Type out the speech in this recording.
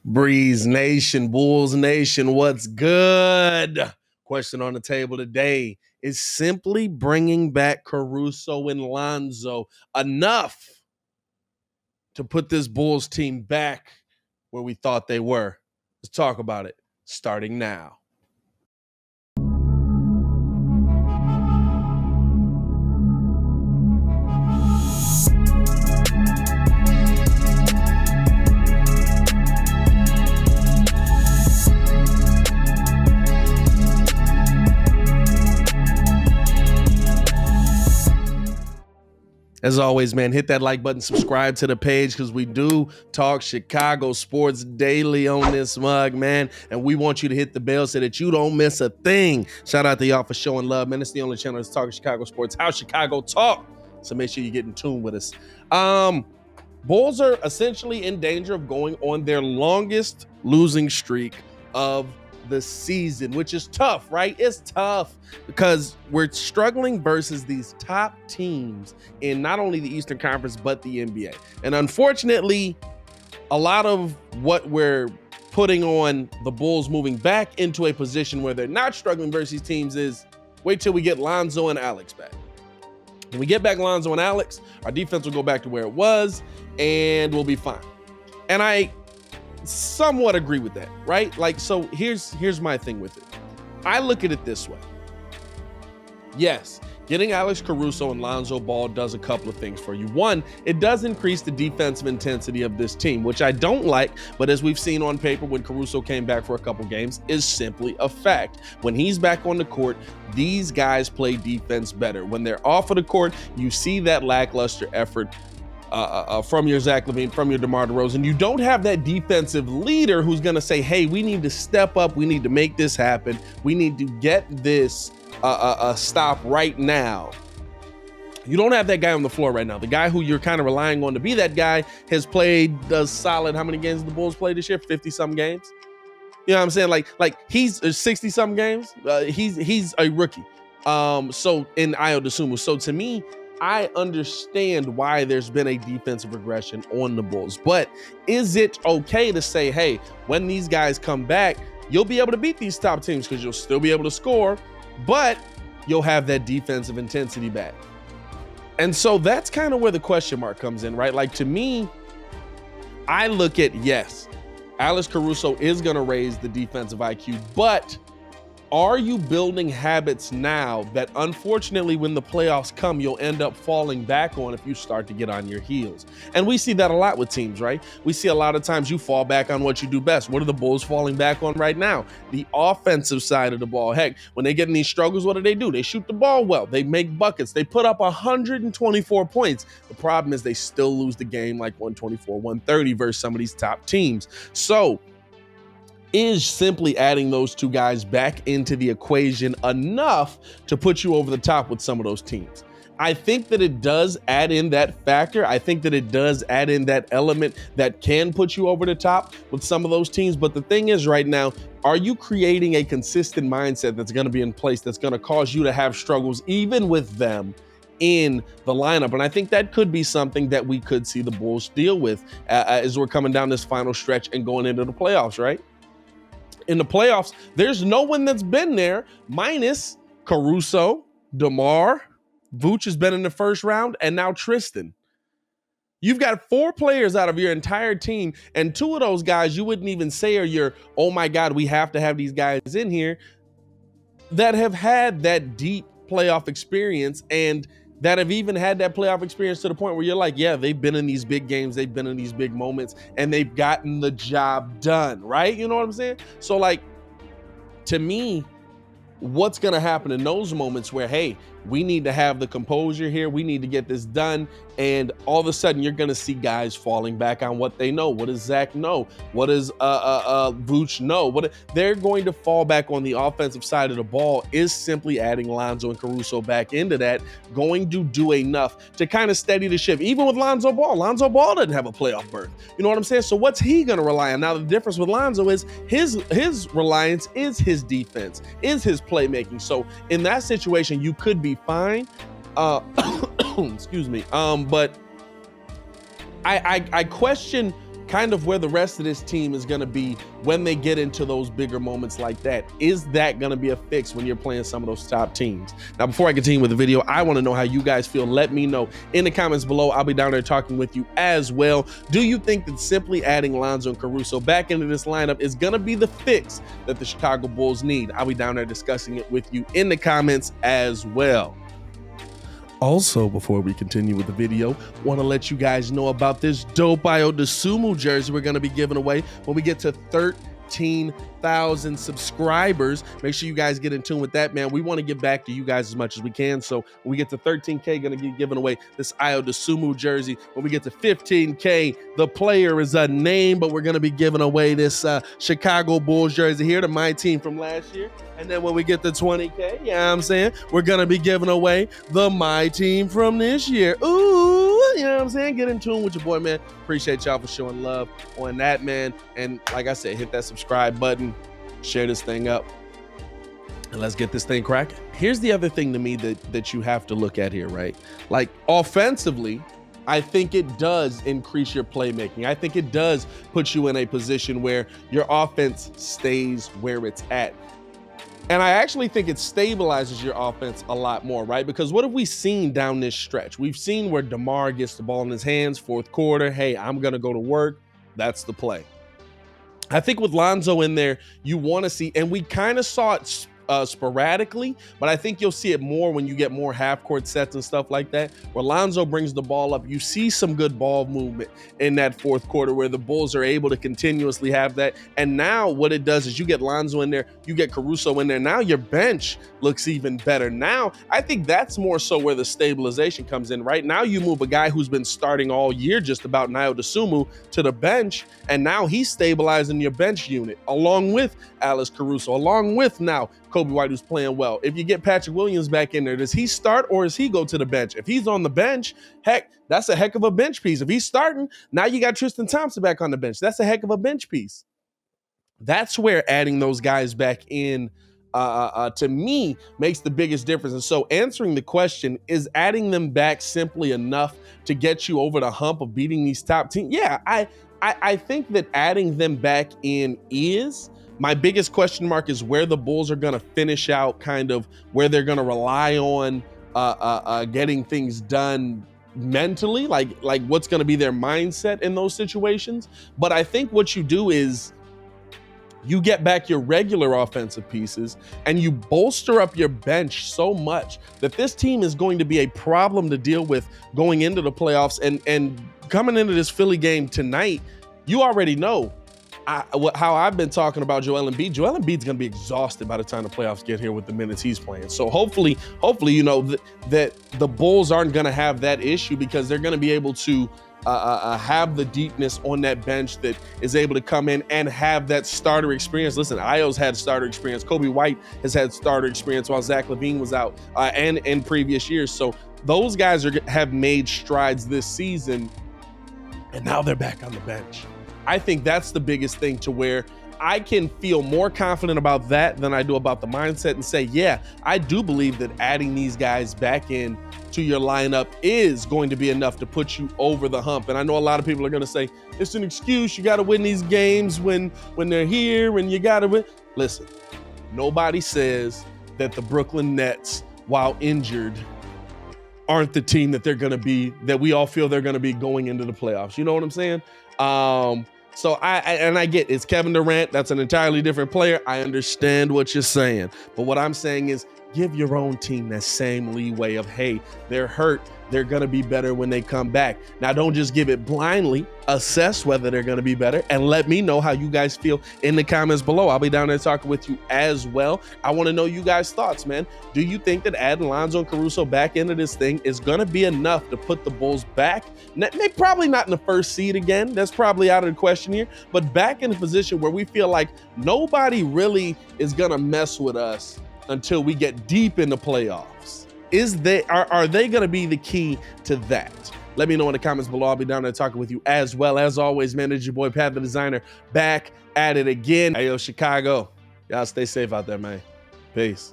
Breeze Nation, Bulls Nation, what's good? Question on the table today is simply bringing back Caruso and Lonzo enough to put this Bulls team back where we thought they were. Let's talk about it starting now. As always, man, hit that like button, subscribe to the page because we do talk Chicago sports daily on this mug, man. And we want you to hit the bell so that you don't miss a thing. Shout out to y'all for showing love, man. It's the only channel that's talking Chicago sports, how Chicago talk. So make sure you get in tune with us. Bulls are essentially in danger of going on their longest losing streak of the season, which is tough, right? It's tough because we're struggling versus these top teams in not only the Eastern Conference, but the NBA. And unfortunately, a lot of what we're putting on the Bulls moving back into a position where they're not struggling versus these teams is wait till we get Lonzo and Alex back. When we get back Lonzo and Alex, our defense will go back to where it was and we'll be fine. And I somewhat agree with that, right? Like, so here's my thing with it. I look at it this way. Yes, getting Alex Caruso and Lonzo Ball does a couple of things for you. One, it does increase the defensive intensity of this team, which I don't like, but as we've seen on paper when Caruso came back for a couple games, is simply a fact. When he's back on the court, these guys play defense better. When they're off of the court, you see that lackluster effort from your Zach LaVine, from your DeMar DeRozan. You don't have that defensive leader who's going to say, hey, we need to step up. We need to make this happen. We need to get this stop right now. You don't have that guy on the floor right now. The guy who you're kind of relying on to be that guy has played the solid, how many games the Bulls played this year? 50-some games. You know what I'm saying? Like he's 60-some games. He's a rookie. So in Ayo Dosunmu. So to me, I understand why there's been a defensive regression on the Bulls, but is it okay to say, hey, when these guys come back, you'll be able to beat these top teams because you'll still be able to score, but you'll have that defensive intensity back? And so that's kind of where the question mark comes in, right? Like, to me, I look at, yes, Alex Caruso is going to raise the defensive IQ, but are you building habits now that unfortunately when the playoffs come, you'll end up falling back on if you start to get on your heels? And we see that a lot with teams, right? We see a lot of times you fall back on what you do best. What are the Bulls falling back on right now? The offensive side of the ball. Heck, when they get in these struggles, what do? They shoot the ball well. They make buckets. They put up 124 points. The problem is they still lose the game like 124, 130 versus some of these top teams. So is simply adding those two guys back into the equation enough to put you over the top with some of those teams? I think that it does add in that factor. I think that it does add in that element that can put you over the top with some of those teams. But the thing is right now, are you creating a consistent mindset that's going to be in place that's going to cause you to have struggles even with them in the lineup? And I think that could be something that we could see the Bulls deal with as we're coming down this final stretch and going into the playoffs, right? In the playoffs, there's no one that's been there minus Caruso, DeMar, Vooch has been in the first round, and now Tristan. You've got 4 players out of your entire team, and 2 of those guys you wouldn't even say are your, oh my God, we have to have these guys in here, that have had that deep playoff experience and that have even had that playoff experience to the point where you're like, yeah, they've been in these big games, they've been in these big moments, and they've gotten the job done, right? You know what I'm saying? So, like, to me, what's going to happen in those moments where, hey, we need to have the composure here, we need to get this done, and all of a sudden you're going to see guys falling back on what they know. What does Zach know? What does Vooch know? They're going to fall back on the offensive side of the ball is simply adding Lonzo and Caruso back into that, going to do enough to kind of steady the ship. Even with Lonzo Ball doesn't have a playoff berth. You know what I'm saying? So what's he going to rely on? Now, the difference with Lonzo is his reliance is his defense, is his playmaking. So in that situation, you could be fine. Excuse me. But I question kind of where the rest of this team is going to be when they get into those bigger moments like that. Is that going to be a fix when you're playing some of those top teams? Now, before I continue with the video, I want to know how you guys feel. Let me know in the comments below. I'll be down there talking with you as well. Do you think that simply adding Lonzo and Caruso back into this lineup is going to be the fix that the Chicago Bulls need? I'll be down there discussing it with you in the comments as well. Also, before we continue with the video, want to let you guys know about this dope Ayo Dosunmu jersey we're going to be giving away when we get to 13,000 subscribers. Make sure you guys get in tune with that, man. We want to get back to you guys as much as we can. So when we get to 13K, going to be giving away this Ayo Dosunmu jersey. When we get to 15K, the player is a name, but we're going to be giving away this Chicago Bulls jersey here to my team from last year. And then when we get to 20K, yeah, I'm saying, we're going to be giving away the my team from this year. Ooh, you know what I'm saying? Get in tune with your boy, man. Appreciate y'all for showing love on that, man. And like I said, hit that subscribe button, share this thing up, and let's get this thing cracking. Here's the other thing to me that you have to look at here, right? Like offensively, I think it does increase your playmaking. I think it does put you in a position where your offense stays where it's at. And I actually think it stabilizes your offense a lot more, right? Because what have we seen down this stretch? We've seen where DeMar gets the ball in his hands, fourth quarter. Hey, I'm going to go to work. That's the play. I think with Lonzo in there, you want to see, and we kind of saw it sporadically, but I think you'll see it more when you get more half-court sets and stuff like that, where Lonzo brings the ball up. You see some good ball movement in that fourth quarter where the Bulls are able to continuously have that. And now what it does is you get Lonzo in there, you get Caruso in there. Now your bench looks even better. Now, I think that's more so where the stabilization comes in. Right now, you move a guy who's been starting all year, just about Ayo Dosunmu, to the bench, and now he's stabilizing your bench unit, along with Alex Caruso, along with now Kobe White, who's playing well. If you get Patrick Williams back in there, does he start or does he go to the bench? If he's on the bench, heck, that's a heck of a bench piece. If he's starting, now you got Tristan Thompson back on the bench. That's a heck of a bench piece. That's where adding those guys back in, to me, makes the biggest difference. And so answering the question, is adding them back simply enough to get you over the hump of beating these top teams? Yeah, I think that adding them back in is. My biggest question mark is where the Bulls are going to finish out, kind of where they're going to rely on getting things done mentally, like what's going to be their mindset in those situations. But I think what you do is you get back your regular offensive pieces and you bolster up your bench so much that this team is going to be a problem to deal with going into the playoffs. And coming into this Philly game tonight, you already know how I've been talking about Joel Embiid. Joel Embiid's going to be exhausted by the time the playoffs get here with the minutes he's playing. So hopefully, you know, that the Bulls aren't going to have that issue, because they're going to be able to have the deepness on that bench that is able to come in and have that starter experience. Listen, Ayo's had starter experience. Kobe White has had starter experience while Zach LaVine was out and in previous years. So those guys have made strides this season, and now they're back on the bench. I think that's the biggest thing, to where I can feel more confident about that than I do about the mindset, and say, yeah, I do believe that adding these guys back in to your lineup is going to be enough to put you over the hump. And I know a lot of people are going to say, it's an excuse. You got to win these games when they're here, and you got to win. Listen, nobody says that the Brooklyn Nets, while injured, aren't the team that they're going to be, that we all feel they're going to be going into the playoffs. You know what I'm saying? So I get it's Kevin Durant. That's an entirely different player. I understand what you're saying. But what I'm saying is, give your own team that same leeway of, hey, they're hurt. They're going to be better when they come back. Now, don't just give it blindly. Assess whether they're going to be better, and let me know how you guys feel in the comments below. I'll be down there talking with you as well. I want to know you guys' thoughts, man. Do you think that adding Lonzo and Caruso back into this thing is going to be enough to put the Bulls back? Maybe probably not in the first seed again. That's probably out of the question here. But back in a position where we feel like nobody really is going to mess with us until we get deep in the playoffs. Are they going to be the key to that? Let me know in the comments below. I'll be down there talking with you as well. As always, man, it's your boy Pat the Designer, back at it again. Hey, yo, Chicago. Y'all stay safe out there, man. Peace.